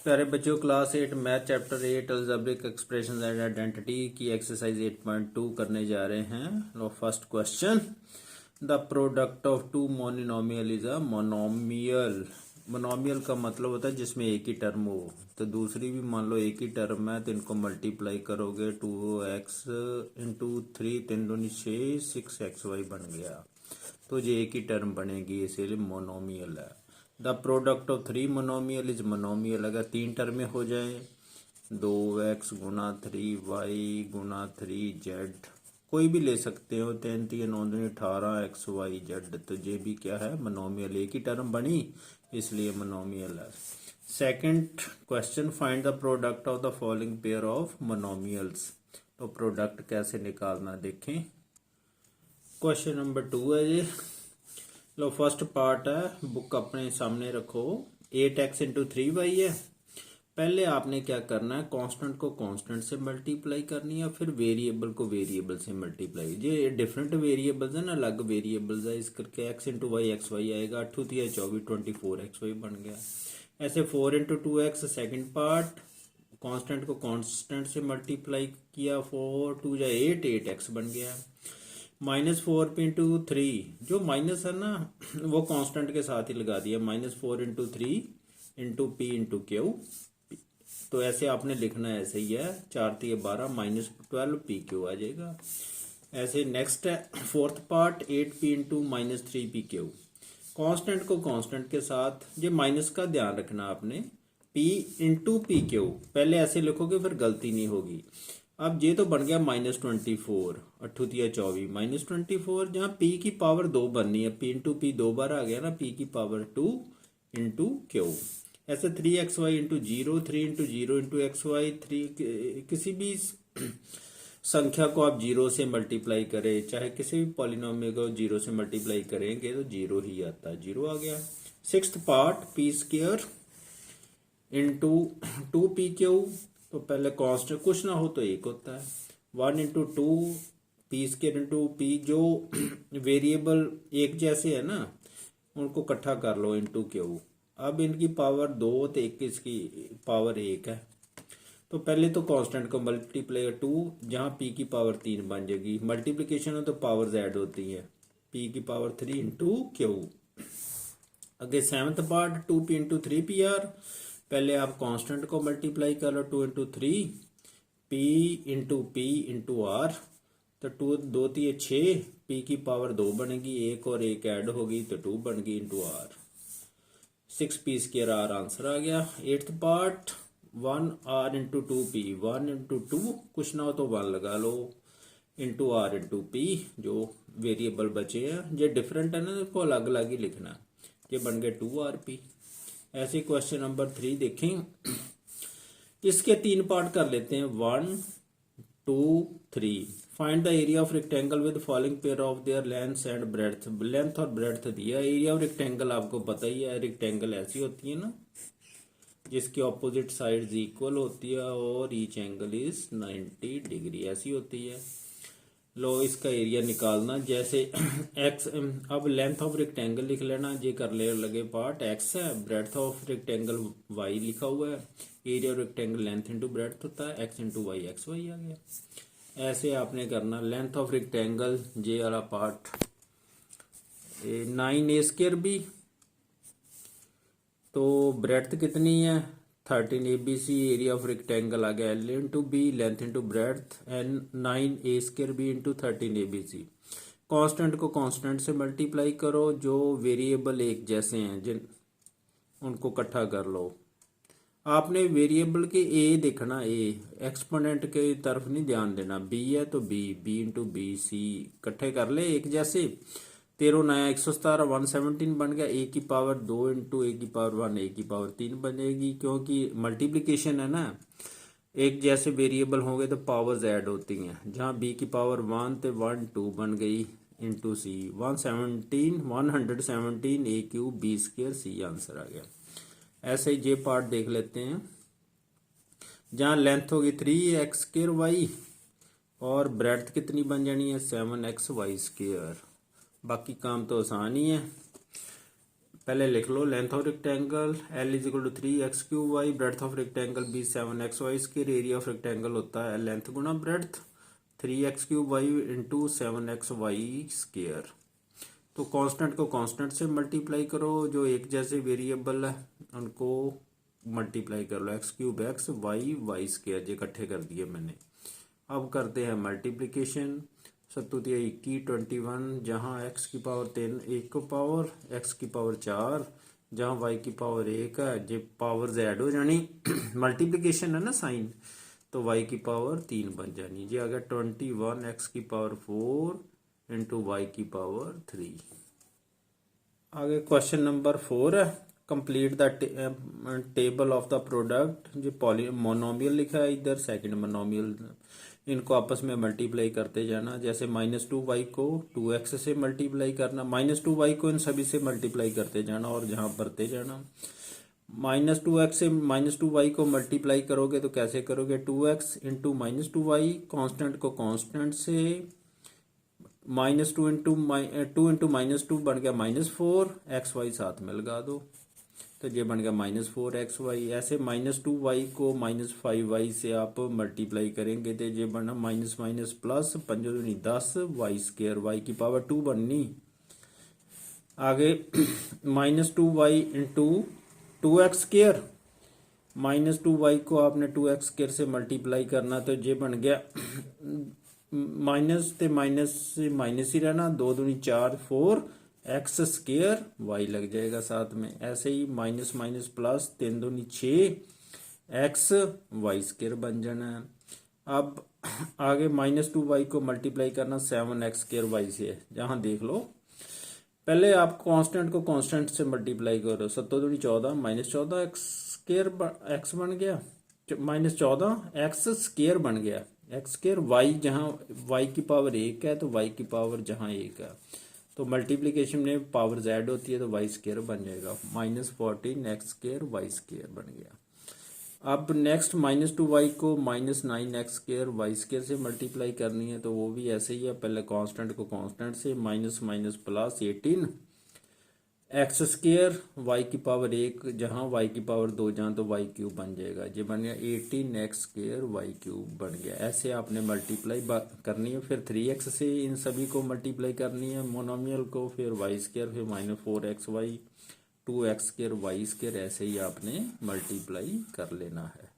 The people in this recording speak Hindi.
प्यारे बच्चों, class 8 math chapter 8 algebraic expressions and identity की एक्सरसाइज 8.2 करने जा रहे हैं। लो first question, the product of two monomial is a monomial. Monomial का मतलब होता है जिसमें एक ही टर्म हो। तो दूसरी भी मान लो एक ही टर्म है तो इनको मल्टीप्लाई करोगे 2x इंटू 3 3 दूनी 6 6xy बन गया। तो ये एक ही टर्म बनेगी, इसीलिए मोनोमियल है। The product of three monomial is monomial. अगर तीन टर्में हो जाए 2x गुना 3y गुना 3z, कोई भी ले सकते हो, 3 3 9 18xyz, तो ये भी क्या है, मोनोमियल। एक ही टर्म बनी इसलिए मोनोमियल है। Second question, find the product of the following pair of monomials. तो प्रोडक्ट कैसे निकालना देखें। क्वेश्चन नंबर 2 है ये। लो फर्स्ट पार्ट है, बुक अपने सामने रखो। 8x इंटू 3y है। पहले आपने क्या करना है, कांस्टेंट को कांस्टेंट से मल्टीप्लाई करनी है, फिर वेरिएबल को वेरिएबल से मल्टीप्लाई। ये डिफरेंट वेरिएबल्स है ना, अलग वेरिएबल्स है, इस करके x into Y x Y आएगा। 8 3 24 24xy बन गया। ऐसे 4 इंटू 2x सेकेंड पार्ट, कांस्टेंट को कांस्टेंट से मल्टीप्लाई किया, 4 2 8 8x बन गया। -4 इंटू 3, जो माइनस है ना वो कांस्टेंट के साथ ही लगा दिया। -4 into 3 into P into Q. तो ऐसे आपने लिखना है, ऐसे ही है। 4 3 12 -12 पी क्यू आ जाएगा। ऐसे नेक्स्ट है fourth part, 8p into -3 P Q. Constant को कांस्टेंट के साथ, ये माइनस का ध्यान रखना आपने। p इंटू पी क्यू पहले ऐसे लिखोगे फिर गलती नहीं होगी। अब ये तो बन गया -24, 8 3 24 -24, जहाँ p की पावर 2 बननी है। p इंटू पी 2 बार आ गया ना, p की पावर 2 इंटू क्यू। ऐसे 3xy into 0, 3 into 0 into XY। 3 किसी भी संख्या को आप 0 से मल्टीप्लाई करें, चाहे किसी भी पॉलिनोमियल को 0 से मल्टीप्लाई करेंगे तो 0 ही आता है, 0 आ गया। Sixth part, P square into 2pq। तो पहले कांस्टेंट कुछ ना हो तो एक होता है। 1 into 2 P square into P, जो वेरिएबल एक जैसे है ना उनको इकट्ठा कर लो, इंटू क्यू। अब इनकी पावर 2 तो एक इसकी पावर 1 है। तो पहले तो कांस्टेंट को मल्टीप्लाई 2, जहां p की पावर 3 बन जाएगी। मल्टीप्लिकेशन हो तो पावर्स ऐड होती है, p की पावर 3 इंटू क्यू। आगे seventh part, 2p into 3pr। पहले आप कांस्टेंट को मल्टीप्लाई कर लो, 2 into 3 p into P into R. तो 2 2 3 6, p की पावर 2 बनेगी, एक और एक ऐड होगी तो 2 बन गई into R. 6p square R answer आ गया। Eighth part, 1r into 2p, 1 into 2 कुछ ना हो तो 1 लगा लो, इंटू आर इंटू पी, जो वेरिएबल बचे हैं। ये डिफरेंट है ना, इसको अलग अलग ही लिखना। ये बन गए 2rp। ऐसे क्वेश्चन नंबर 3 देखें। इसके 3 पार्ट कर लेते हैं, 1 2 3। Find the area of rectangle with following pair of their length and breadth. Length और ब्रेड्थ दिया। एरिया ऑफ रेक्टेंगल आपको पता ही है, रेक्टेंगल ऐसी होती है ना जिसकी ऑपोजिट साइड्स इक्वल होती है और ईच एंगल इज 90 डिग्री, ऐसी होती है। लो इसका एरिया निकालना, जैसे x, अब लेंथ ऑफ रेक्टेंगल लिख लेना, ये कर ले लगे पार्ट x है, ब्रेड्थ ऑफ रेक्टेंगल y लिखा हुआ है। Area of rectangle length into breadth होता है, x into Y x y आ गया। ऐसे आपने करना। लेंथ ऑफ रेक्टेंगल ये वाला पार्ट 9a स्क्वायर बी, तो ब्रेड्थ कितनी है 13 ABC। एरिया ऑफ रेक्टेंगल आ गया L into b, length into breadth, and 9a square b into 13 ABC। Constant को कांस्टेंट से मल्टीप्लाई करो, जो वेरिएबल एक जैसे हैं जिन उनको इकट्ठा कर लो। आपने वेरिएबल के ए देखना, ए एक्सपोनेंट के तरफ नहीं ध्यान देना। बी है तो B, B into B C इकट्ठे कर ले एक जैसे। 13 नया 117 117 बन गया। ए की पावर 2 इंटू ए की पावर 1, ए की पावर 3 बनेगी, क्योंकि मल्टीप्लिकेशन है ना, एक जैसे वेरिएबल होंगे तो पावर्स ऐड होती हैं। जहाँ बी की पावर 1 तो 1 2 बन गई into c, 117 a cube b square c answer आ गया। ऐसे ही ये पार्ट देख लेते हैं, जहाँ लेंथ होगी 3x स्क्वायर वाई और ब्रेड्थ कितनी बन जानी है 7x वाई स्क्वायर। बाकी काम तो आसान ही है। पहले लिख लो length of rectangle L is equal to 3x³ breadth of rectangle B 7xy square area of rectangle होता है लेंथ गुना breadth 3x³ into 7xy square. तो कांस्टेंट को कांस्टेंट से मल्टीप्लाई करो, जो एक जैसे वेरिएबल है उनको मल्टीप्लाई कर लो, x³ x y स्क्वायर ये इकट्ठे कर दिए मैंने। अब करते हैं मल्टीप्लिकेशन, 7 तिया 21 21, जहाँ x की पावर 3 1 को पावर x की पावर 4, जहाँ y की पावर 1 है, जो पावर ऐड हो जानी मल्टीप्लिकेशन है ना साइन, तो y की पावर 3 बन जानी जी। आ गया 21 x की पावर 4 इंटू y की पावर 3। आगे क्वेश्चन नंबर 4 है, complete the table of the product. जो पॉली मोनोमियल लिखा है इधर, सेकंड मोनोमियल, इनको आपस में मल्टीप्लाई करते जाना। जैसे -2y को 2x से मल्टीप्लाई करना, -2y को इन सभी से मल्टीप्लाई करते जाना और जहां भरते जाना। -2x से -2y को मल्टीप्लाई करोगे तो कैसे करोगे, 2x इंटू -2y, कांस्टेंट को कांस्टेंट से, -2 इंटू -2 बन गया -4, xy साथ में लगा दो तो ये बन गया -4xy। ऐसे -2y को -5y से आप मल्टीप्लाई करेंगे तो ये बना माइनस प्लस 5 दूनी 10 y स्क्वायर, y की पावर 2 बननी। आगे -2y into 2x square, -2y को आपने 2x स्क्वायर से मल्टीप्लाई करना तो ये बन गया माइनस ते माइनस से माइनस ही रहना, 2 दूनी 4 4 एक्स स्क्वायर वाई लग जाएगा साथ में। ऐसे ही माइनस माइनस प्लस 3 दूनी 6 एक्स वाई स्क्वायर बन जाना है। अब आगे -2y को मल्टीप्लाई करना 7x स्क्वायर वाई से है, जहां देख लो पहले आप कांस्टेंट को कांस्टेंट से मल्टीप्लाई करो, 7 दूनी 14 -14 एक्स स्क्वायर एक्स बन गया, -14 एक्स स्क्वायर बन गया, एक्स स्क्वायर वाई, जहां वाई की पावर 1 है तो वाई की पावर जहां 1 है तो मल्टीप्लिकेशन में पावर जेड होती है तो वाई स्क्वायर बन जाएगा, -14 एक्स स्क्वायर वाई स्क्वायर बन गया। अब नेक्स्ट -2y को -9 एक्स स्क्वायर वाई स्क्वायर से मल्टीप्लाई करनी है तो वो भी ऐसे ही है, पहले कांस्टेंट को कांस्टेंट से, minus minus plus 18 X square Y की पावर 1 जहां वाई की पावर 2 जहां तो वाई क्यूब बन जाएगा, ये बन गया 18 एक्स स्क्वायर वाई क्यूब बन गया। ऐसे आपने मल्टीप्लाई करनी है, फिर 3x से इन सभी को मल्टीप्लाई करनी है मोनोमियल को, फिर वाई स्क्वायर, फिर -4xy 2x square Y square, ऐसे ही आपने मल्टीप्लाई कर लेना है।